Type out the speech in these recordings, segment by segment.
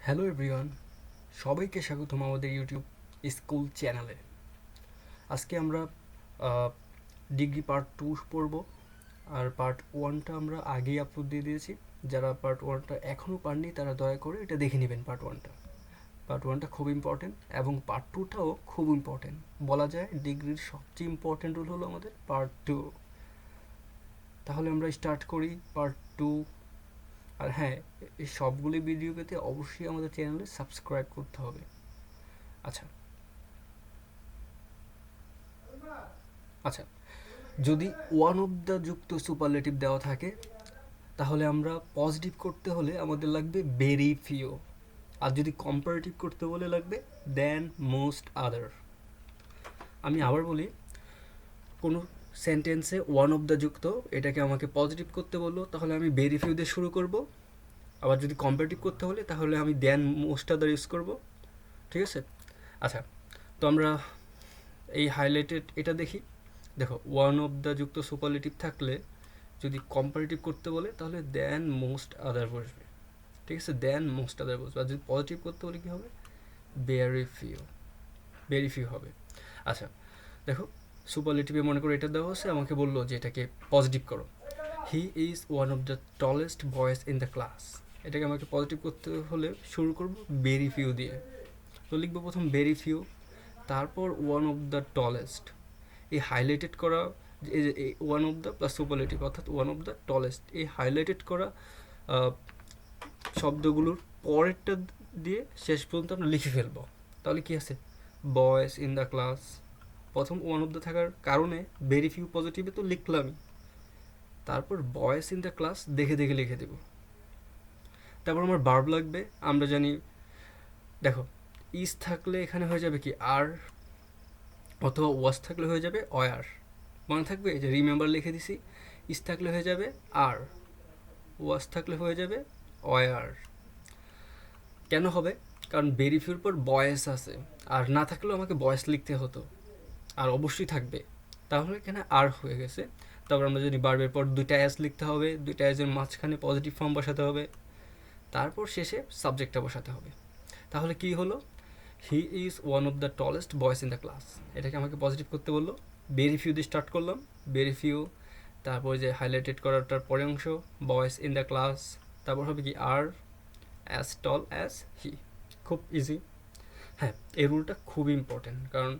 Hello everyone, সবাইকে স্বাগতম আমাদের ইউটিউব স্কুল চ্যানেলে। আজকে আমরা ডিগ্রি পার্ট 2 পড়ব। আর পার্ট 1টা আমরা আগেই আপলোড দিয়ে দিয়েছি। যারা পার্ট 1টা এখনও পাননি তারা দয়া করে এটা দেখে নেবেন। পার্ট 1টা খুব ইম্পর্টেন্ট এবং পার্ট 2টাও খুব ইম্পর্টেন্ট। বলা যায় ডিগ্রির সবচেয়ে ইম্পর্টেন্ট রোল হলো আমাদের পার্ট 2। তাহলে আমরা স্টার্ট করি পার্ট 2। আর হ্যাঁ, এই সবগুলি ভিডিও পেতে অবশ্যই আমাদের চ্যানেলে সাবস্ক্রাইব করতে হবে। আচ্ছা আচ্ছা যদি ওয়ান অফ দ্য যুক্ত সুপারলেটিভ দেওয়া থাকে তাহলে আমরা পজিটিভ করতে হলে আমাদের লাগবে ভেরি ফিউ। আর যদি কম্পারেটিভ করতে বলে লাগবে দেন মোস্ট আদার। আমি আবার বলি, কোনো সেন্টেন্সে ওয়ান অফ দ্য যুক্ত, এটাকে আমাকে পজিটিভ করতে বললো তাহলে আমি ভেরি ফিউ দিয়ে শুরু করব। আবার যদি কম্পারেটিভ করতে হলে তাহলে আমি দেন মোস্ট আদার ইউজ করব। ঠিক আছে? আচ্ছা, তো আমরা এই হাইলাইটেড এটা দেখি। দেখো, ওয়ান অফ দ্য যুক্ত সুপারলেটিভ থাকলে যদি কম্পারেটিভ করতে বলে তাহলে দেন মোস্ট আদার বসবে। ঠিক আছে, দেন মোস্ট আদার বসবে। আর যদি পজিটিভ করতে বলে কী হবে? ভেরি ফিউ হবে। আচ্ছা দেখো, সুপারলেটিভে মনে করো এটা দেওয়া হচ্ছে, আমাকে বললো যে এটাকে পজিটিভ করো। He is one of the tallest boys in the class. এটাকে আমাকে পজিটিভ করতে হলে শুরু করব ভেরি ফিউ দিয়ে। তো লিখবো প্রথম ভেরি ফিউ, তারপর ওয়ান অফ দ্য টলেস্ট। এই হাইলাইটেড করা, এই যে one of the plus superlative অর্থাৎ ওয়ান অফ দ্য টলেস্ট, এই হাইলাইটেড করা শব্দগুলোর পরেরটা দিয়ে শেষ পর্যন্ত আমরা লিখে ফেলবো। তাহলে কি আছে? Boys in the class. প্রথম ওয়ান অফ দ্য থাকার কারণে ভেরি ফিউ পজিটিভে তো লিখলামই, তারপর বয়েজ ইন দ্য ক্লাস দেখে দেখে লিখে দেব। তারপর আমার ভার্ব লাগবে। আমরা জানি, দেখো, ইজ থাকলে এখানে হয়ে যাবে কি আর, অথবা ওয়াজ থাকলে হয়ে যাবে অয়ার। মনে থাকবে যে রিমেম্বার লিখে দিছি, ইজ থাকলে হয়ে যাবে আর, ওয়াজ থাকলে হয়ে যাবে অয়ার। কেন হবে? কারণ ভেরি ফিউর পর বয়েস আছে, আর না থাকলেও আমাকে বয়েস লিখতে হতো, আর অবশ্যই থাকবে, তাহলে এখানে আর হয়ে গেছে। তারপর আমরা যদি বার্বের পর দুইটা অ্যাজ লিখতে হবে, দুইটা অ্যাজের মাঝখানে পজিটিভ ফর্ম বসাতে হবে, তারপর শেষে সাবজেক্টটা বসাতে হবে। তাহলে কি হলো? He is one of the tallest boys in the class. এটাকে আমাকে পজিটিভ করতে বললো, ভেরি ফিউ দিয়ে স্টার্ট করলাম, ভেরি ফিউ, তারপর যে হাইলাইটেড করাটার পরে অংশ বয়েজ ইন দ্য ক্লাস, তারপর হবে কি আর, অ্যাজ টল অ্যাজ হি। খুব ইজি। হ্যাঁ, এই রুলটা খুব ইম্পর্টেন্ট, কারণ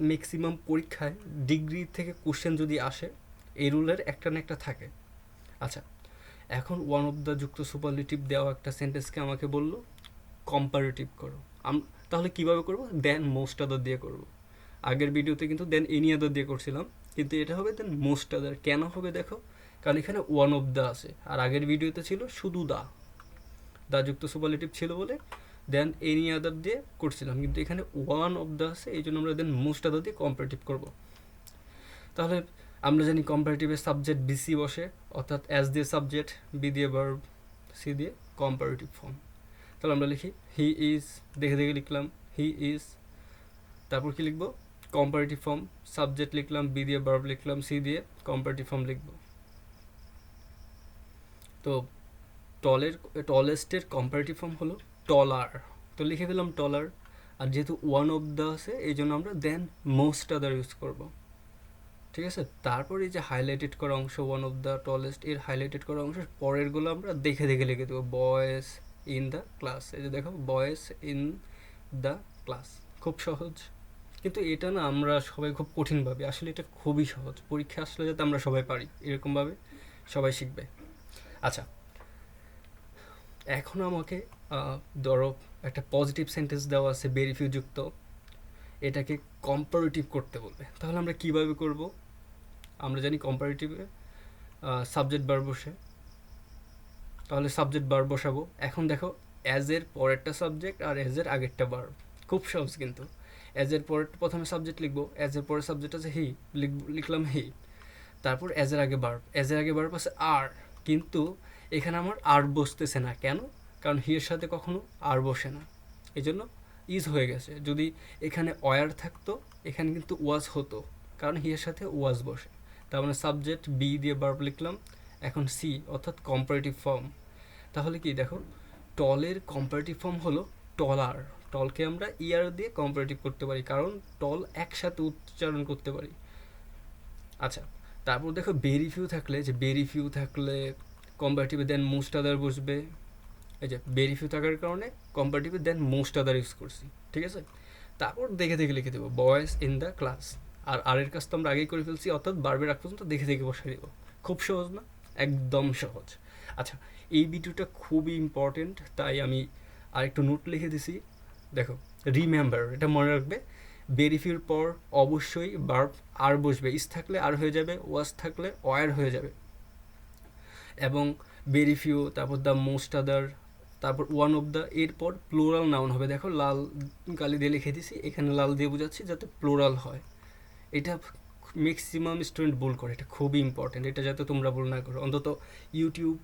ম্যাক্সিমাম পরীক্ষায় ডিগ্রি থেকে কোশ্চেন যদি আসে এই রুলের একটা না একটা থাকে। আচ্ছা, এখন ওয়ান অফ দ্য যুক্ত সুপারলেটিভ দেওয়া একটা সেন্টেন্সকে আমাকে বললো কম্পারেটিভ করো। তাহলে কিভাবে করব? দেন মোস্ট আদার দিয়ে করব। আগের ভিডিওতে কিন্তু দেন এনি আদার দিয়ে করছিলাম, কিন্তু এটা হবে দেন মোস্ট আদার। কেন হবে দেখো, কারণ এখানে ওয়ান অফ দ্য আছে, আর আগের ভিডিওতে ছিল শুধু দা যুক্ত সুপারলেটিভ ছিল বলে দেন এনি আদার দিয়ে করছিলাম, কিন্তু এখানে ওয়ান অফ দ্য আছে, এই জন্য আমরা দেন মোস্ট আদার দিয়ে কম্পারেটিভ করব। তাহলে আমরা জানি কম্পারেটিভের সাবজেক্ট বিসি বসে, অর্থাৎ অ্যাজ দিয়ে সাবজেক্ট, বি দিয়ে ভার্ব, সি দিয়ে কম্পারেটিভ ফর্ম। তাহলে আমরা লিখি হি ইজ, দেখে দেখে লিখলাম হি ইজ, তারপর কি লিখবো? কম্পারেটিভ ফর্ম, সাবজেক্ট লিখলাম, বি দিয়ে ভার্ব লিখলাম, সি দিয়ে কম্পারেটিভ ফর্ম লিখবো। তো টলেস্টের কম্পারেটিভ ফর্ম হলো টলার, তো লিখে ফেলাম টলার। আর যেহেতু ওয়ান অফ দ্য আছে এই জন্য আমরা দেন মোস্ট আদার ইউজ করব। ঠিক আছে? তারপর এই যে হাইলাইটেড করা অংশ ওয়ান অফ দ্য টলেস্ট, এর হাইলাইটেড করা অংশের পরেরগুলো আমরা দেখে দেখে লিখে দেবো। বয়েজ ইন দ্য ক্লাস, এই যে দেখো বয়েজ ইন দ্য ক্লাস। খুব সহজ, কিন্তু এটা না আমরা সবাই খুব কঠিনভাবে, আসলে এটা খুবই সহজ। পরীক্ষা আসলে যাতে আমরা সবাই পারি এরকমভাবে সবাই শিখবে। আচ্ছা, এখন আমাকে ধরো একটা পজিটিভ সেন্টেন্স দেওয়া আছে ভেরি ফিউ যুক্ত, এটাকে কম্পারেটিভ করতে বলবে, তাহলে আমরা কিভাবে করব? আমরা জানি কম্পারেটিভে সাবজেক্ট ভার্ব বসে, তাহলে সাবজেক্ট ভার্ব বসাবো। এখন দেখো, অ্যাজ এর পরেরটা সাবজেক্ট আর অ্যাজ এর আগেরটা ভার্ব, খুব সহজ কিন্তু। অ্যাজ এর পরের প্রথমে সাবজেক্ট লিখবো, অ্যাজ এর পরের সাবজেক্ট আছে হি, লিখলাম হি, তারপর অ্যাজ এর আগে ভার্ব, অ্যাজ এর আগে ভার্ব আছে আর, কিন্তু এখানে আমার আর বসতেছে না। কেন? কারণ হি এর সাথে কখনো আর বসে না, এই জন্য ইজ হয়ে গেছে। যদি এখানে ওয়ার থাকতো এখানে কিন্তু ওয়াজ হতো, কারণ হি এর সাথে ওয়াজ বসে। তার মানে সাবজেক্ট বি দিয়ে ভার্ব লিখলাম, এখন সি অর্থাৎ কম্পারেটিভ ফর্ম। তাহলে কি দেখো, টলের কম্পারেটিভ ফর্ম হলো টলার। টলকে আমরা ইয়ার দিয়ে কম্পারেটিভ করতে পারি, কারণ টল একসাথে উচ্চারণ করতে পারি। আচ্ছা, তারপর দেখো ভেরি ফিউ থাকলে, যে ভেরি ফিউ থাকলে কম্পারেটিভে দেন মোস্ট আদার বসবে। এই যে ভেরি ফিউ থাকার কারণে কম্পারেটিভে দেন মোস্ট আদার ইউজ করছি, ঠিক আছে। তারপর দেখে দেখে লিখে দেবো বয়েজ ইন দ্য ক্লাস। আর এর কাজ তো আমরা আগেই করে ফেলছি, অর্থাৎ বারবার আগ পর্যন্ত দেখে দেখে বসাই দেবো। খুব সহজ না? একদম সহজ। আচ্ছা, এই ভিডিওটা খুবই ইম্পর্টেন্ট, তাই আমি আরেকটু নোট লিখে দিছি। দেখো, রিমেম্বার, এটা মনে রাখবে, ভেরি ফিউর পর অবশ্যই ভার্ব আর বসবে। ইস থাকলে আর হয়ে যাবে, ওয়াজ থাকলে ওয়ার হয়ে যাবে। এবং ভেরি ফিউ, তারপর দ্য মোস্ট আদার, তারপর ওয়ান অফ দ্য, এরপর প্লুরাল নাউন হবে। দেখো লাল কালি দিয়ে লিখে দিছি, এখানে লাল দিয়ে বোঝাচ্ছি যাতে প্লুরাল হয়। এটা ম্যাক্সিমাম স্টুডেন্ট ভুল করে, এটা খুবই ইম্পর্টেন্ট, এটা যাতে তোমরা ভুল না করো। অন্তত ইউটিউব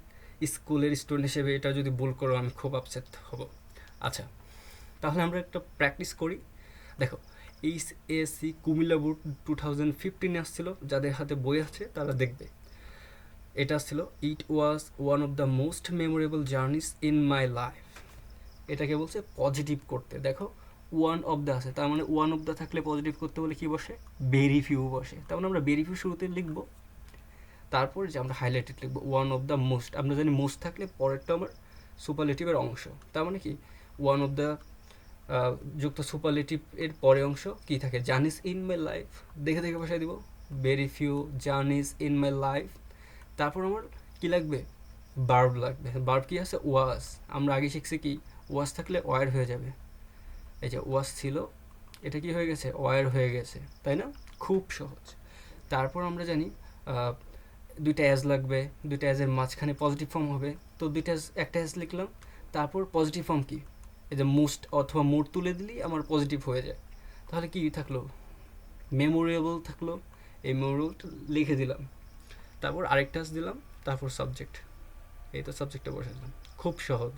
স্কুলের স্টুডেন্ট হিসেবে এটা যদি ভুল করো আমি খুব আপসেট হব। আচ্ছা, তাহলে আমরা একটা প্র্যাকটিস করি। দেখো, এইচএসসি কুমিল্লা বোর্ড 2015 আসছিল, যাদের হাতে বই আছে তারা দেখবে। এটা ছিল it was one of the most memorable journeys in my life. এটাকে বলছে পজিটিভ করতে। দেখো, ওয়ান অফ দ্য আছে, তার মানে ওয়ান অফ দ্য থাকলে পজিটিভ করতে বলে কি বসে? ভেরি ফিউ বসে। তার মানে আমরা ভেরি ফিউ শুরুতে লিখবো, তারপর যে আমরা হাইলাইটেড লিখবো ওয়ান অফ দ্য মোস্ট। আমরা জানি মোস্ট থাকলে পরেরটা আমার সুপারলেটিভের অংশ। তার মানে কি ওয়ান অফ দ্য যুক্ত সুপারলেটিভ এর পরে অংশ কি থাকে? Journeys in my life. দেখে দেখে বসায় দিব very few journeys in my life. তারপর আমার কি লাগবে? ভার্ব লাগবে। ভার্ব কি আছে? ওয়াজ। আমরা আগে শিখছি কি ওয়াজ থাকলে ওয়ার হয়ে যাবে। এই যে ওয়াজ ছিল, এটা কি হয়ে গেছে? ওয়ার হয়ে গেছে, তাই না? খুব সহজ। তারপর আমরা জানি দুইটা অ্যাজ লাগবে, দুইটা অ্যাজের মাঝখানে পজিটিভ ফর্ম হবে। তো দুইটা একটা অ্যাজ লিখলাম, তারপর পজিটিভ ফর্ম কি? এই যে মোস্ট অথবা মোর তুলে দিলেই আমার পজিটিভ হয়ে যায়। তাহলে কি থাকলো? মেমোরেবল থাকলো। এই মেমোরেবলটা লিখে দিলাম, তারপর আরেকটা দিলাম, তারপর সাবজেক্ট। এই তো সাবজেক্টটা বসে দিলাম। খুব সহজ।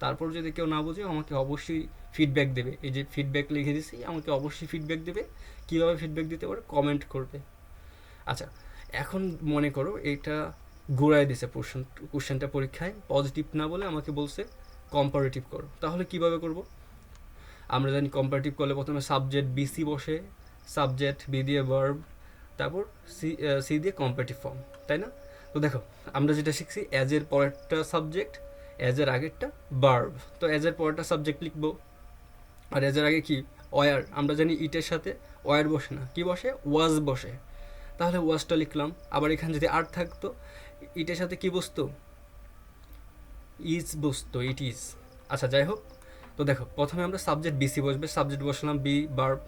তারপর যদি কেউ না বোঝে আমাকে অবশ্যই ফিডব্যাক দেবে। এই যে ফিডব্যাক লিখে দিছি, আমাকে অবশ্যই ফিডব্যাক দেবে। কীভাবে ফিডব্যাক দিতে পারে? কমেন্ট করবে। আচ্ছা, এখন মনে করো এটা ঘুরাই দিছে কোশ্চেনটা পরীক্ষায়, পজিটিভ না বলে আমাকে বলছে কম্পারেটিভ করো। তাহলে কিভাবে করব? আমরা জানি কম্পারেটিভ করলে প্রথমে সাবজেক্ট বিসি বসে, সাবজেক্ট বি দিয়ে ভার্ব, তারপর সি দিয়ে কম্পারেটিভ ফর্ম, তাই না? তো দেখো, আমরা যেটা শিখছি অ্যাজের পরেরটা সাবজেক্ট, অ্যাজের আগেরটা ভার্ব। তো অ্যাজের পরেরটা সাবজেক্ট লিখবো, আর অ্যাজের আগে কি? ওয়ার। আমরা জানি ইটের সাথে ওয়ার বসে না, কি বসে? ওয়াজ বসে। তাহলে ওয়াজটা লিখলাম। আবার এখানে যদি আর থাকতো, ইটের সাথে কি বসতো? ইজ বসতো, ইট ইজ। আচ্ছা, যাই হোক। তো দেখো, প্রথমে আমরা সাবজেক্ট বিসি বসবে, সাবজেক্ট বসলাম বি, ভার্ব,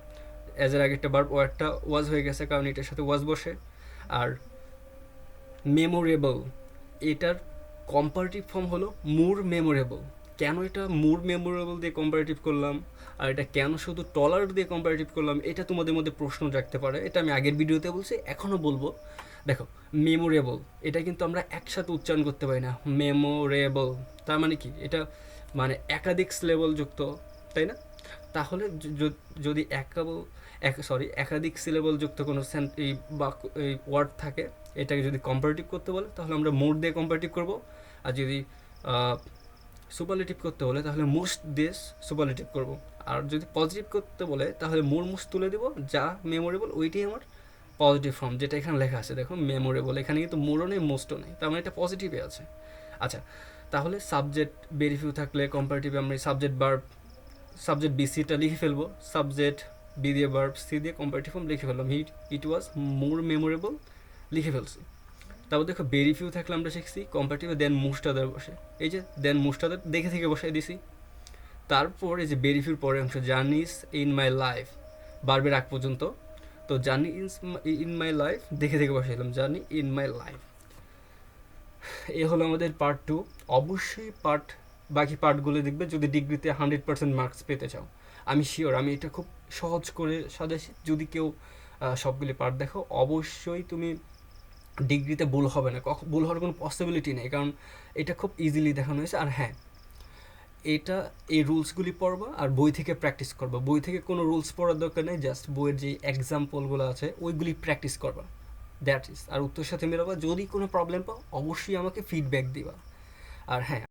অ্যাজের আগে একটা ভার্ব, ওয়ারটা ওয়াজ হয়ে গেছে কারণ এটার সাথে ওয়াজ বসে। আর মেমোরেবল, এটার কম্পারেটিভ ফর্ম হলো মোর মেমোরেবল। কেন এটা মোর মেমোরেবল দিয়ে কম্পারেটিভ করলাম, আর এটা কেন শুধু টলার দিয়ে কম্পারেটিভ করলাম, এটা তোমাদের মধ্যে প্রশ্ন রাখতে পারে। এটা আমি আগের ভিডিওতে বলছি, এখনও বলবো। দেখো, মেমোরেবল এটা কিন্তু আমরা একসাথে উচ্চারণ করতে পারি না। মেমোরেবল তার মানে কি? এটা মানে একাধিক সিলেবল যুক্ত, তাই না? তাহলে যদি একাধিক সিলেবল যুক্ত কোনো এই ওয়ার্ড থাকে, এটাকে যদি কম্পারেটিভ করতে বলে তাহলে আমরা মোর দিয়ে কম্পারেটিভ করব। আর যদি সুপারলেটিভ করতে বলে তাহলে মোস্ট দিয়ে সুপারলেটিভ করব। আর যদি পজিটিভ করতে বলে তাহলে মোর মোস্ট তুলে দিব, যা মেমোরেবল ওইটাই আমার পজিটিভ ফর্ম, যেটা এখানে লেখা আছে। দেখো, মেমোরেবল, এখানে কিন্তু মোরও নেই মোস্টও নেই, তার মানে এটা পজিটিভে আছে। আচ্ছা, তাহলে সাবজেক্ট ভেরি ফিউ থাকলে কম্পারেটিভে আমরা সাবজেক্ট বিসিটা লিখে ফেলবো, সাবজেক্ট বি দিয়ে ভার্ব, সি দিয়ে কম্পারেটিভ ফর্ম লিখে ফেললাম। ইট ওয়াজ মোর মেমোরেবল লিখে ফেলছি। তারপর দেখো, ভেরি ফিউ থাকলে আমরা শিখছি কম্পারেটিভে দেন মোস্ট আদার বসে। এই যে দেন মোস্ট আদার দেখে থেকে বসাই দিছি। তারপর এই যে ভেরি ফিউর পরের অংশ জার্নিস ইন মাই লাইফ, ভার্বের আগ পর্যন্ত। তো জার্নি ইন মাই লাইফ দেখে থেকে বসাইলাম, জার্নি ইন মাই লাইফ। এ হলো আমাদের পার্ট 2। অবশ্যই বাকি পার্টগুলো দেখবে যদি ডিগ্রিতে 100% মার্কস পেতে চাও। আমি শিওর, আমি এটা খুব সহজ করে সাজাইছি। যদি কেউ সবগুলি পার্ট দেখো, অবশ্যই তুমি ডিগ্রিতে ভুল হবে না, ভুল হওয়ার কোনো পসিবিলিটি নেই, কারণ এটা খুব ইজিলি দেখানো হয়েছে। আর হ্যাঁ, এই রুলসগুলি পড়বা আর বই থেকে প্র্যাকটিস করবা। বই থেকে কোনো রুলস পড়ার দরকার নেই, জাস্ট বইয়ের যে এক্সাম্পলগুলো আছে ওইগুলি প্র্যাকটিস করবা, দ্যাট ইজ। আর উত্তর সাথে মেলাবা। যদি কোনো প্রবলেম পাও অবশ্যই আমাকে ফিডব্যাক দিবা। আর হ্যাঁ,